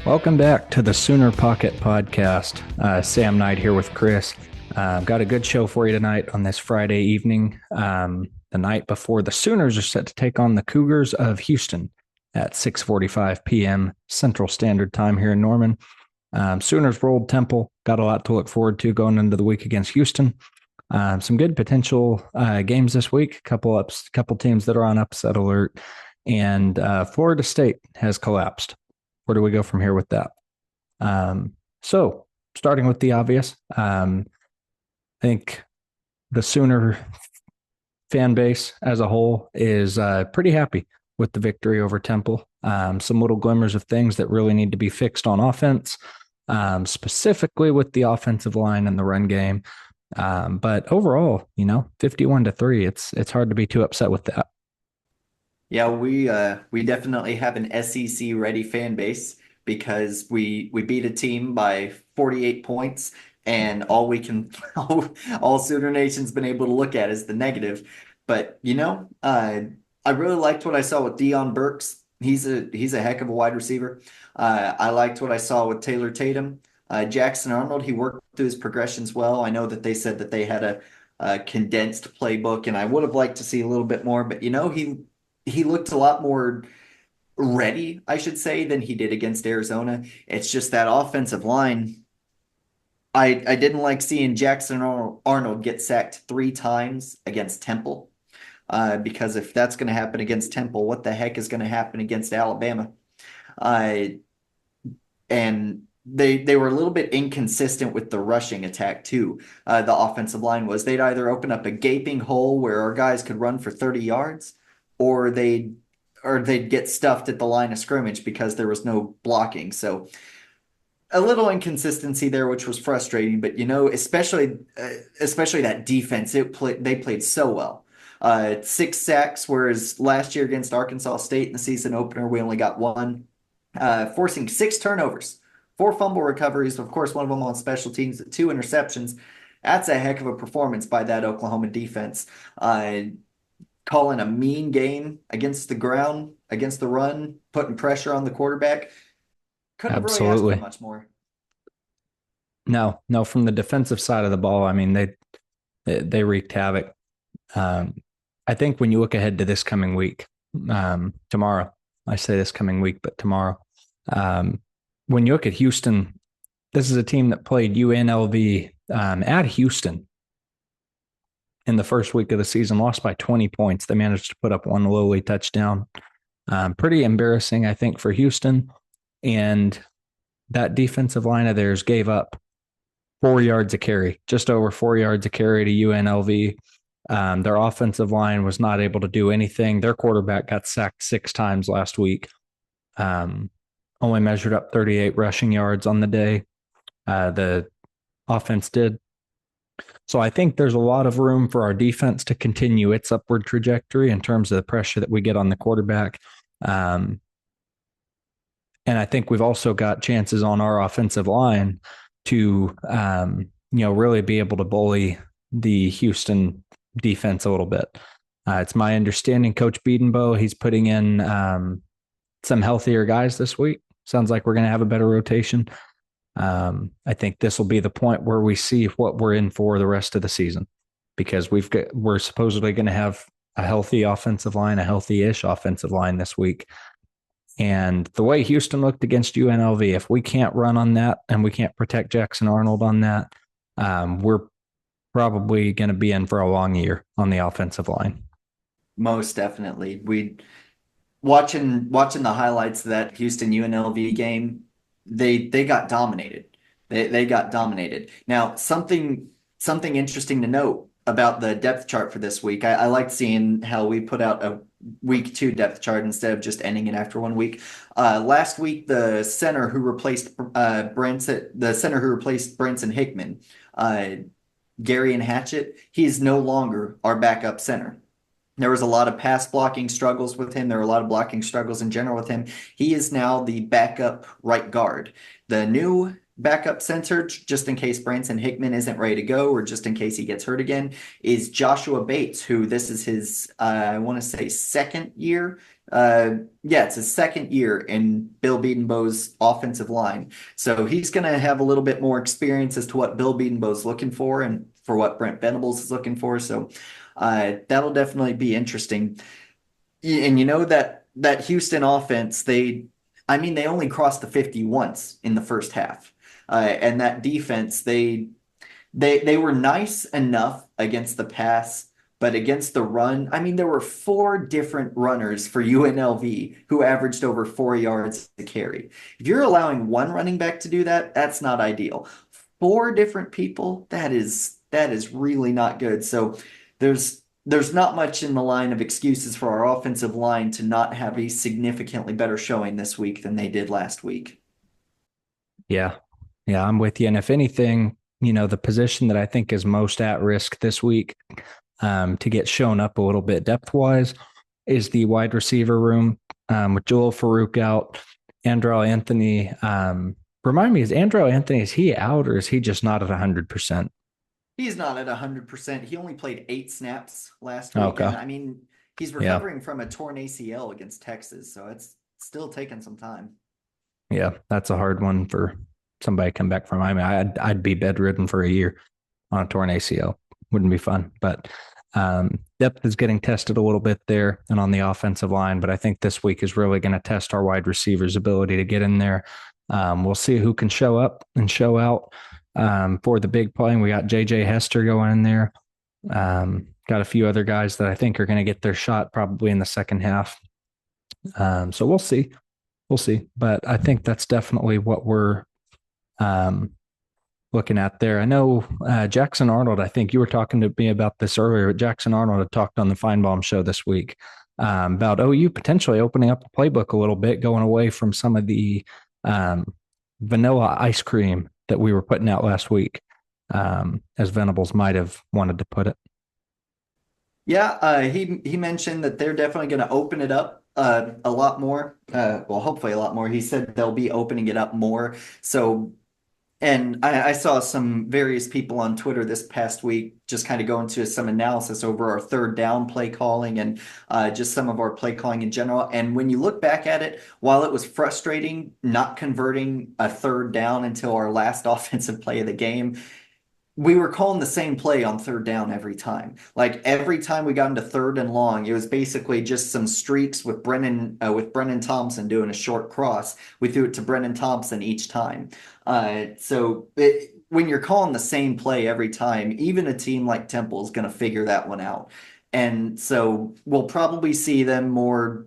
Welcome back to the Sooner Pocket Podcast. Sam Knight here with Chris. Got a good show for you tonight on this Friday evening, the night before the Sooners are set to take on the Cougars of Houston at 6:45 p.m. Central Standard Time here in Norman. Sooners rolled Temple. Got a lot to look forward to going into the week against Houston. Some good potential games this week. Couple teams that are on upset alert, and Florida State has collapsed. Where do we go from here with that? So starting with the obvious, I think the Sooner fan base as a whole is pretty happy with the victory over Temple. Some little glimmers of things that really need to be fixed on offense, specifically with the offensive line and the run game. But overall, 51-3, it's hard to be too upset with that. Yeah, we definitely have an SEC ready fan base because we beat a team by 48 points, and all Sooner Nation's been able to look at is the negative. But I really liked what I saw with Deion Burks. He's a heck of a wide receiver. I liked what I saw with Taylor Tatum. Jackson Arnold, he worked through his progressions well. I know that they said that they had a condensed playbook, and I would have liked to see a little bit more, but he looked a lot more ready, I should say, than he did against Arizona. It's just that offensive line. I didn't like seeing Jackson Arnold get sacked 3 times against Temple. Because if that's going to happen against Temple, what the heck is going to happen against Alabama? And they were a little bit inconsistent with the rushing attack too. The offensive line was they'd either open up a gaping hole where our guys could run for 30 yards, or they'd get stuffed at the line of scrimmage because there was no blocking. So a little inconsistency there, which was frustrating. But especially that defense, they played so well. 6 sacks, whereas last year against Arkansas State in the season opener, we only got 1. Forcing 6 turnovers, 4 fumble recoveries, of course, one of them on special teams, 2 interceptions. That's a heck of a performance by that Oklahoma defense. Calling a mean game against the ground, against the run, putting pressure on the quarterback. Couldn't have really asked for much more. No, from the defensive side of the ball, I mean, they wreaked havoc. I think when you look ahead to this coming week, tomorrow, I say this coming week, but tomorrow, when you look at Houston, this is a team that played UNLV at Houston in the first week of the season, lost by 20 points. They managed to put up 1 lowly touchdown. Pretty embarrassing, I think, for Houston. And that defensive line of theirs gave up 4 yards a carry, just over 4 yards a carry to UNLV. Their offensive line was not able to do anything. Their quarterback got sacked 6 times last week. Only measured up 38 rushing yards on the day. The offense did. So I think there's a lot of room for our defense to continue its upward trajectory in terms of the pressure that we get on the quarterback. And I think we've also got chances on our offensive line to, really be able to bully the Houston defense a little bit. It's my understanding Coach Biedenbow, he's putting in some healthier guys this week. Sounds like we're going to have a better rotation. I think this will be the point where we see what we're in for the rest of the season, because we're supposedly going to have a healthy offensive line, a healthy-ish offensive line this week. And the way Houston looked against UNLV, if we can't run on that and we can't protect Jackson Arnold on that, we're probably going to be in for a long year on the offensive line. Most definitely. We watching the highlights of that Houston UNLV game, they got dominated. They got dominated. Now, something interesting to note about the depth chart for this week. I liked seeing how we put out a week 2 depth chart instead of just ending it after 1 week. Last week, the center who replaced Brinson Hickman, Gary and Hatchett, he's no longer our backup center. There was a lot of pass blocking struggles with him. There were a lot of blocking struggles in general with him. He is now the backup right guard. The new backup center, just in case Branson Hickman isn't ready to go or just in case he gets hurt again, is Joshua Bates, who this is his, I want to say, second year. Yeah, it's his second year in Bill Bedenbaugh's offensive line. So he's going to have a little bit more experience as to what Bill Bedenbaugh's looking for and for what Brent Venables is looking for. So that'll definitely be interesting. And you know that Houston offense, I mean, they only crossed the 50 once in the first half. And that defense, they were nice enough against the pass, but against the run, I mean, there were four different runners for UNLV who averaged over 4 yards a carry. If you're allowing one running back to do that, that's not ideal. Four different people, that is really not good. So there's not much in the line of excuses for our offensive line to not have a significantly better showing this week than they did last week. Yeah. Yeah, I'm with you. And if anything, the position that I think is most at risk this week to get shown up a little bit depth wise is the wide receiver room with Joel Farouk out, Andrell Anthony. Remind me, is Andrell Anthony, is he out or is he just not at 100%? He's not at 100%. He only played 8 snaps last week. Okay. And I mean, he's Yeah. recovering from a torn ACL against Texas. So it's still taking some time. Yeah. That's a hard one for somebody to come back from. I mean, I'd be bedridden for a year on a torn ACL. Wouldn't be fun. But depth is getting tested a little bit there and on the offensive line. But I think this week is really going to test our wide receivers' ability to get in there. We'll see who can show up and show out for the big play. We got JJ Hester going in there. Got a few other guys that I think are going to get their shot probably in the second half. So we'll see. We'll see. But I think that's definitely what we're looking at there. I know Jackson Arnold, I think you were talking to me about this earlier. Jackson Arnold had talked on the Feinbaum show this week about OU potentially opening up the playbook a little bit, going away from some of the vanilla ice cream that we were putting out last week, as Venables might have wanted to put it. Yeah, he mentioned that they're definitely going to open it up a lot more. Well, hopefully a lot more. He said they'll be opening it up more. So, and I saw some various people on Twitter this past week just kind of go into some analysis over our third down play calling and just some of our play calling in general. And when you look back at it, while it was frustrating not converting a third down until our last offensive play of the game, we were calling the same play on third down every time. Like every time we got into third and long, it was basically just some streaks with Brennan Thompson doing a short cross. We threw it to Brennan Thompson each time. When you're calling the same play every time, even a team like Temple is going to figure that one out. And so we'll probably see them more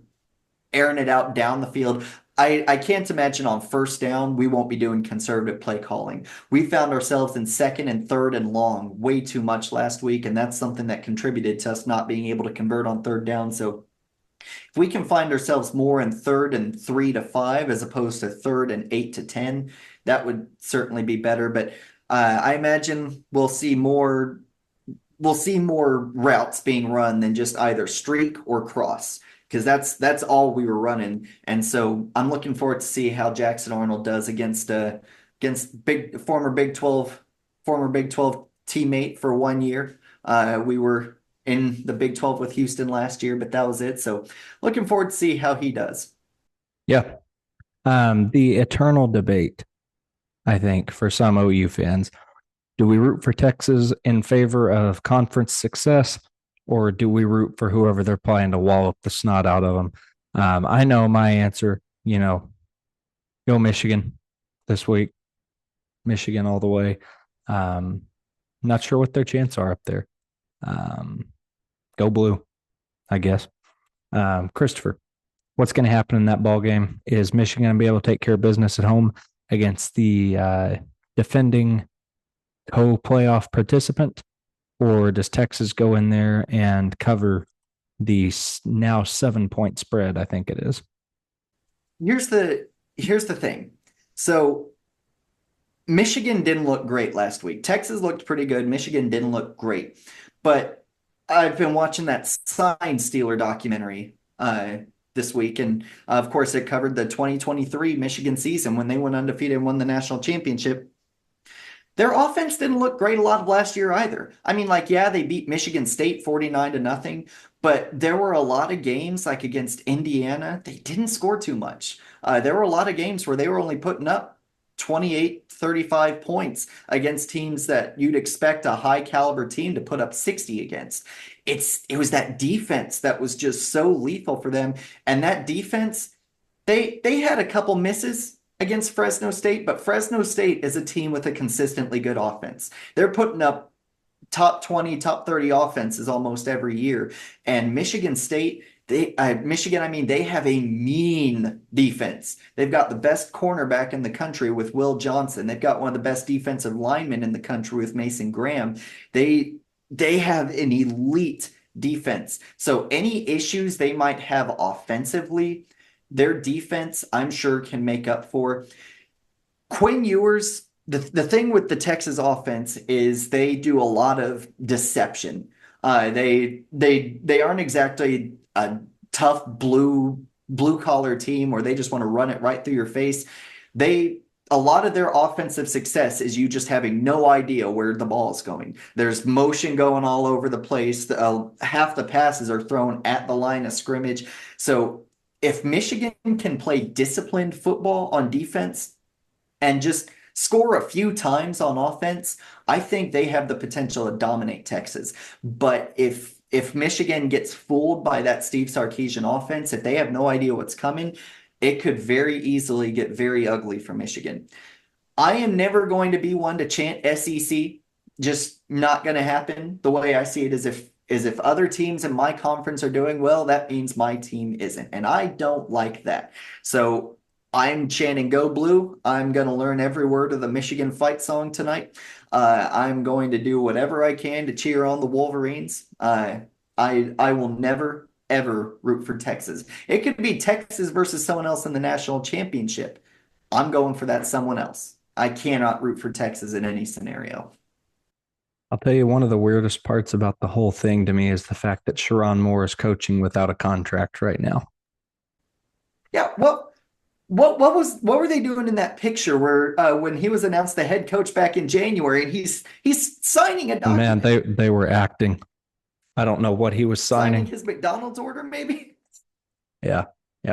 airing it out down the field. I can't imagine on first down we won't be doing conservative play calling. We found ourselves in second and third and long way too much last week, and that's something that contributed to us not being able to convert on third down. So if we can find ourselves more in third and 3 to 5 as opposed to third and 8 to 10, that would certainly be better. But I imagine we'll see more routes being run than just either streak or cross because that's all we were running. And so I'm looking forward to see how Jackson Arnold does against former Big 12 teammate for 1 year. We were in the Big 12 with Houston last year, but that was it. So looking forward to see how he does. Yeah. The eternal debate, I think, for some OU fans. Do we root for Texas in favor of conference success, or do we root for whoever they're playing to wallop the snot out of them? I know my answer, go Michigan this week. Michigan all the way. Not sure what their chances are up there. Go blue, I guess. Christopher, what's going to happen in that ball game? Is Michigan going to be able to take care of business at home against the defending co-playoff participant, or does Texas go in there and cover the now 7-point spread? I think it is. Here's the thing. So Michigan didn't look great last week. Texas looked pretty good. Michigan didn't look great. But I've been watching that Sign Stealer documentary this week, and of course, it covered the 2023 Michigan season when they went undefeated and won the national championship. Their offense didn't look great a lot of last year either. I mean, like, yeah, they beat Michigan State 49-0, but there were a lot of games, like against Indiana, they didn't score too much. There were a lot of games where they were only putting up 28, 35 points against teams that you'd expect a high caliber team to put up 60 against. It was that defense that was just so lethal for them. And that defense, they had a couple misses against Fresno State, but Fresno State is a team with a consistently good offense. They're putting up top 20, top 30 offenses almost every year. And Michigan State, Michigan, I mean, they have a mean defense. They've got the best cornerback in the country with Will Johnson. They've got one of the best defensive linemen in the country with Mason Graham. They have an elite defense. So any issues they might have offensively, their defense, I'm sure, can make up for. Quinn Ewers, the thing with the Texas offense is they do a lot of deception. They aren't exactly a tough blue collar team where they just want to run it right through your face. A lot of their offensive success is you just having no idea where the ball is going. There's motion going all over the place. Half the passes are thrown at the line of scrimmage. So if Michigan can play disciplined football on defense and just score a few times on offense, I think they have the potential to dominate Texas. But if Michigan gets fooled by that Steve Sarkisian offense, if they have no idea what's coming, it could very easily get very ugly for Michigan. I am never going to be one to chant SEC. Just not going to happen. The way I see it is if other teams in my conference are doing well, that means my team isn't. And I don't like that. So I'm chanting Go Blue. I'm going to learn every word of the Michigan fight song tonight. I'm going to do whatever I can to cheer on the Wolverines. I will never, ever root for Texas. It could be Texas versus someone else in the national championship. I'm going for that someone else. I cannot root for Texas in any scenario. I'll tell you, one of the weirdest parts about the whole thing to me is the fact that Sharon Moore is coaching without a contract right now. Yeah, well, what were they doing in that picture where when he was announced the head coach back in January and he's signing a document? Man, they were acting. I don't know what he was signing. His McDonald's order, maybe? Yeah,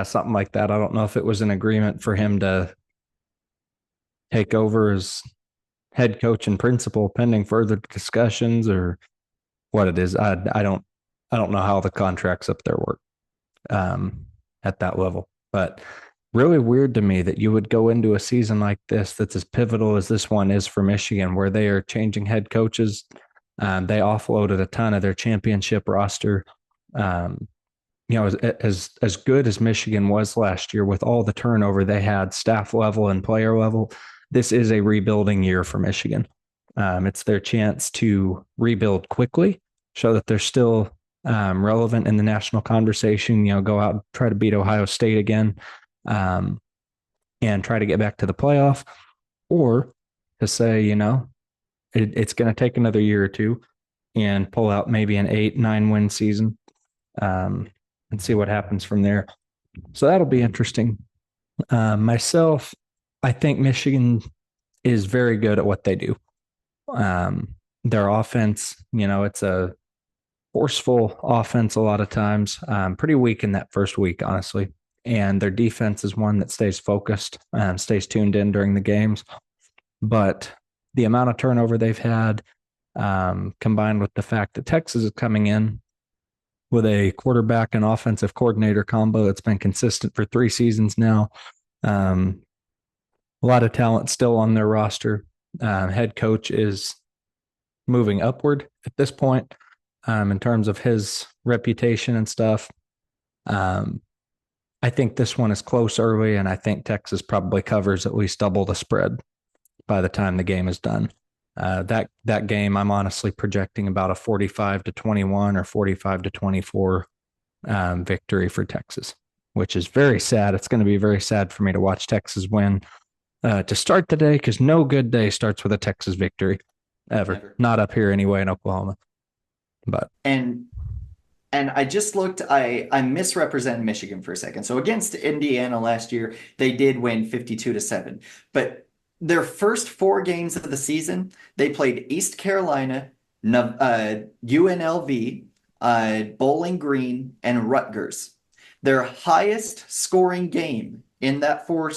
something like that. I don't know if it was an agreement for him to take over as head coach and principal pending further discussions or what it is. I don't know how the contracts up there work at that level, but really weird to me that you would go into a season like this that's as pivotal as this one is for Michigan, where they are changing head coaches. They offloaded a ton of their championship roster. As good as Michigan was last year with all the turnover they had, staff level and player level, this is a rebuilding year for Michigan. It's their chance to rebuild quickly, show that they're still relevant in the national conversation, go out and try to beat Ohio State again, and try to get back to the playoff, or to say, it's going to take another year or two and pull out maybe an 8-9 win season, and see what happens from there. So that'll be interesting. Myself, I think Michigan is very good at what they do. Their offense, it's a forceful offense a lot of times, pretty weak in that first week, honestly. And their defense is one that stays focused, stays tuned in during the games. But the amount of turnover they've had, combined with the fact that Texas is coming in with a quarterback and offensive coordinator combo that's been consistent for 3 seasons now. A lot of talent still on their roster. Head coach is moving upward at this point in terms of his reputation and stuff. I think this one is close early, and I think Texas probably covers at least double the spread by the time the game is done. That game, I'm honestly projecting about a 45-21 or 45-24 victory for Texas, which is very sad. It's going to be very sad for me to watch Texas win to start the day, because no good day starts with a Texas victory ever. Not up here anyway in Oklahoma. But and And I just looked, I misrepresented Michigan for a second. So against Indiana last year, they did win 52-7. But their first four games of the season, they played East Carolina, UNLV, Bowling Green, and Rutgers. Their highest scoring game in that four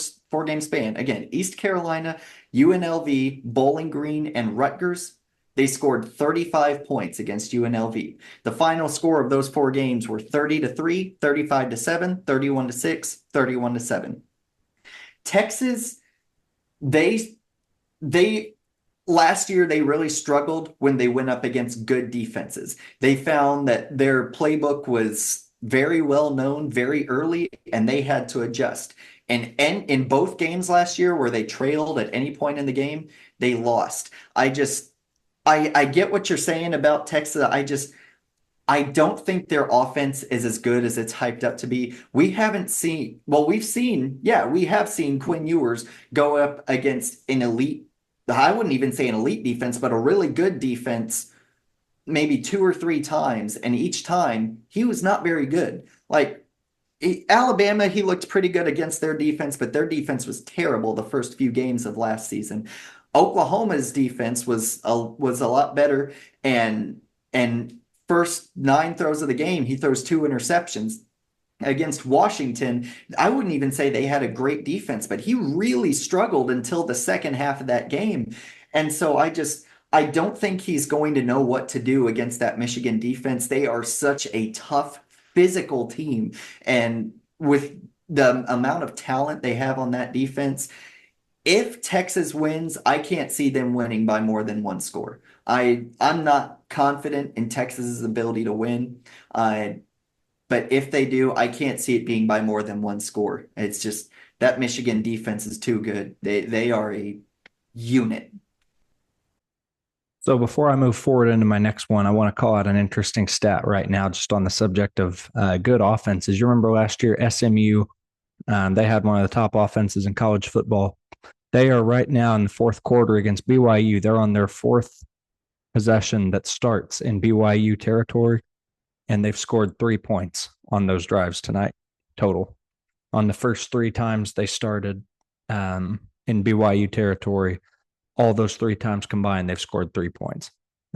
game span, again, East Carolina, UNLV, Bowling Green, and Rutgers, they scored 35 points against UNLV. The final score of those four games were 30-3, 35-7, 31-6, 31-7. Texas, they they last year they really struggled when they went up against good defenses. They found that their playbook was very well known very early and they had to adjust. And in both games last year where they trailed at any point in the game, they lost. I get what you're saying about Texas. I don't think their offense is as good as it's hyped up to be. We haven't seen, well, we have seen Quinn Ewers go up against an elite, I wouldn't even say an elite defense, but a really good defense maybe two or three times. And each time he was not very good. Like Alabama, he looked pretty good against their defense, but their defense was terrible the first few games of last season. Oklahoma's defense was a lot better, and first nine throws of the game, he throws two interceptions. Against Washington, I wouldn't even say they had a great defense, but he really struggled until the second half of that game. And so I don't think he's going to know what to do against that Michigan defense. They are such a tough physical team. And with the amount of talent they have on that defense, if Texas wins, I can't see them winning by more than one score. I'm not confident in Texas's ability to win. But if they do, I can't see it being by more than one score. It's just that Michigan defense is too good. They are a unit. So before I move forward into my next one, I want to call out an interesting stat right now, just on the subject of good offenses. You remember last year, SMU, they had one of the top offenses in college football. They are right now in the fourth quarter against BYU. They're on their fourth possession that starts in BYU territory, and they've scored 3 points on those drives tonight total. On the first three times they started in BYU territory, all those three times combined, they've scored 3 points.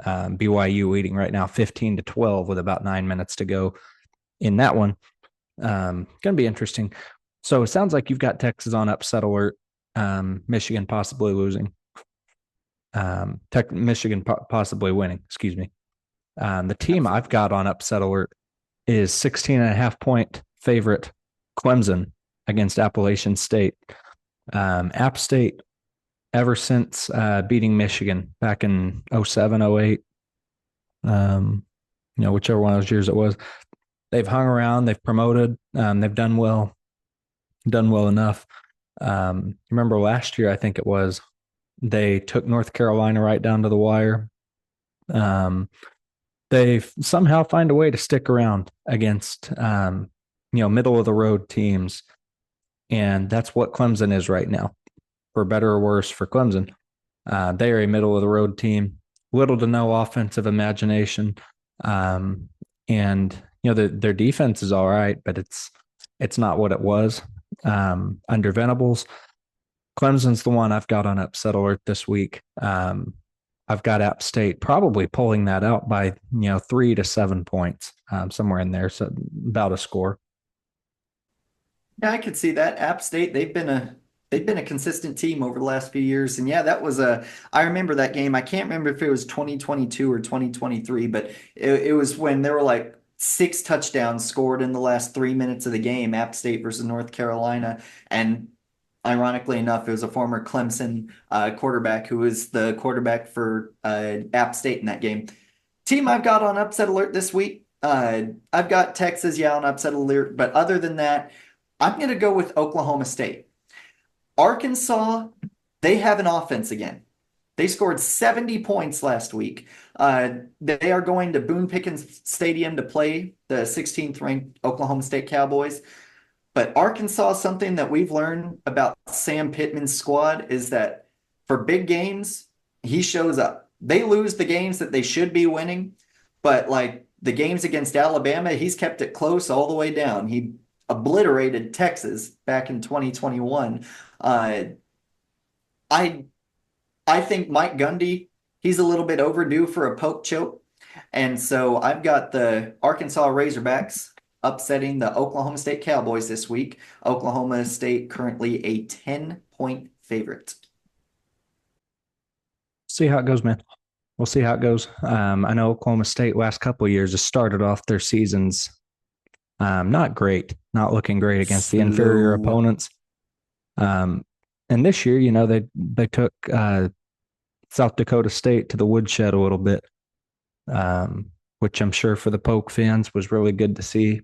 BYU leading right now 15-12 with about 9 minutes to go in that one. Going to be interesting. So it sounds like you've got Texas on upset alert. Michigan possibly losing. Michigan possibly winning, excuse me. The team I've got on upset alert is 16.5 point favorite Clemson against Appalachian State. App State, ever since beating Michigan back in 07, 08, whichever one of those years it was, they've hung around, they've promoted, they've done well enough. Remember last year, I think it was, they took North Carolina right down to the wire. They somehow find a way to stick around against, middle of the road teams. And that's what Clemson is right now, for better or worse for Clemson. They are a middle of the road team, little to no offensive imagination. Their defense is all right, but it's not what it was under Venables. Clemson's the one I've got on upset alert this week. I've got App State probably pulling that out by 3 to 7 points, somewhere in there, so about a score. Yeah, I could see that. App State, they've been a consistent team over the last few years. And yeah, I remember that game. I can't remember if it was 2022 or 2023, but it was when there were like 6 touchdowns scored in the last 3 minutes of the game, App State versus North Carolina. And ironically enough, it was a former Clemson quarterback who was the quarterback for App State in that game. Team I've got on upset alert this week, I've got Texas, on upset alert. But other than that, I'm going to go with Oklahoma State. Arkansas, they have an offense again. They scored 70 points last week. They are going to Boone Pickens Stadium to play the 16th ranked Oklahoma State Cowboys. But Arkansas, something that we've learned about Sam Pittman's squad is that for big games, he shows up. They lose the games that they should be winning, but like the games against Alabama, he's kept it close all the way down. He obliterated Texas back in 2021. I I think Mike Gundy, he's a little bit overdue for a poke choke. And so I've got the Arkansas Razorbacks upsetting the Oklahoma State Cowboys this week. Oklahoma State currently a 10-point favorite. See how it goes, man. We'll see how it goes. I know Oklahoma State last couple of years has started off their seasons not great, not looking great against the inferior opponents. And this year, they took South Dakota State to the woodshed a little bit, which I'm sure for the Polk fans was really good to see.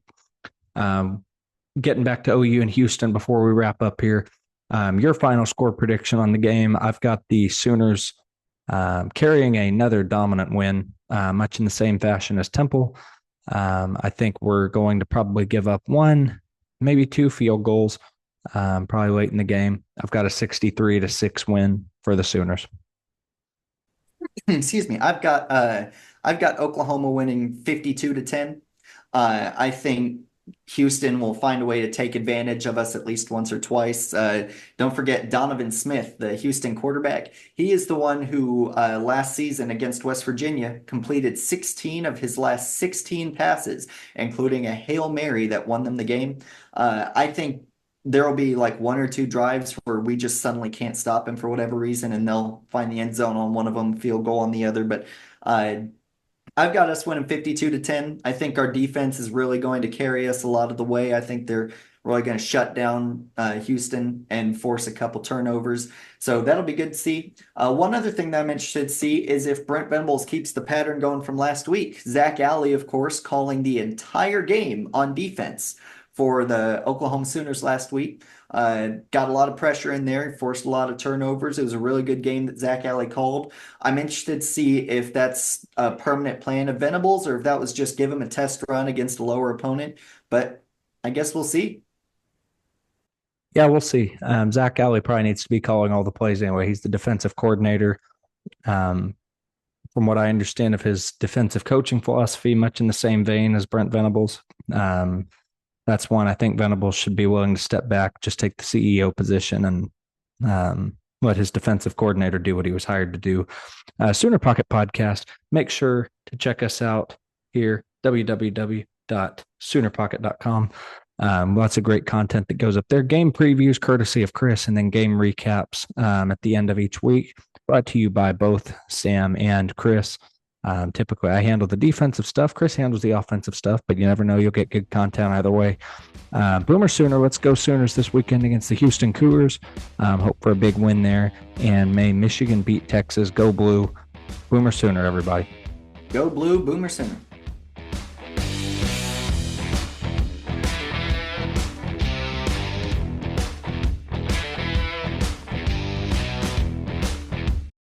Getting back to OU and Houston before we wrap up here, your final score prediction on the game. I've got the Sooners carrying another dominant win, much in the same fashion as Temple. I think we're going to probably give up 1, maybe 2 field goals, probably late in the game. I've got a 63-6 win for the Sooners. Excuse me. I've got Oklahoma winning 52-10. I think Houston will find a way to take advantage of us at least once or twice. Don't forget Donovan Smith, the Houston quarterback. He is the one who last season against West Virginia completed 16 of his last 16 passes, including a Hail Mary that won them the game. I think there will be like 1 or 2 drives where we just suddenly can't stop him for whatever reason, and they'll find the end zone on one of them, field goal on the other. But I've got us winning 52-10. I think our defense is really going to carry us a lot of the way. I think they're really going to shut down Houston and force a couple turnovers. So that'll be good to see. One other thing that I'm interested to see is if Brent Venables keeps the pattern going from last week. Zach Alley, of course, calling the entire game on defense for the Oklahoma Sooners last week. Got a lot of pressure in there, forced a lot of turnovers. It was a really good game that Zach Alley called. I'm interested to see if that's a permanent plan of Venables or if that was just give him a test run against a lower opponent. But I guess we'll see. Yeah, we'll see. Zach Alley probably needs to be calling all the plays anyway. He's the defensive coordinator. From what I understand of his defensive coaching philosophy, much in the same vein as Brent Venables. That's one I think Venables should be willing to step back, just take the CEO position and let his defensive coordinator do what he was hired to do. Sooner Pocket Podcast. Make sure to check us out here, www.soonerpocket.com. Lots of great content that goes up there. Game previews courtesy of Chris, and then game recaps at the end of each week, brought to you by both Sam and Chris. Typically I handle the defensive stuff. Chris handles the offensive stuff, but you never know. You'll get good content either way. Boomer Sooner. Let's go Sooners this weekend against the Houston Cougars. Hope for a big win there. And may Michigan beat Texas. Go Blue. Boomer Sooner, everybody. Go Blue, Boomer Sooner.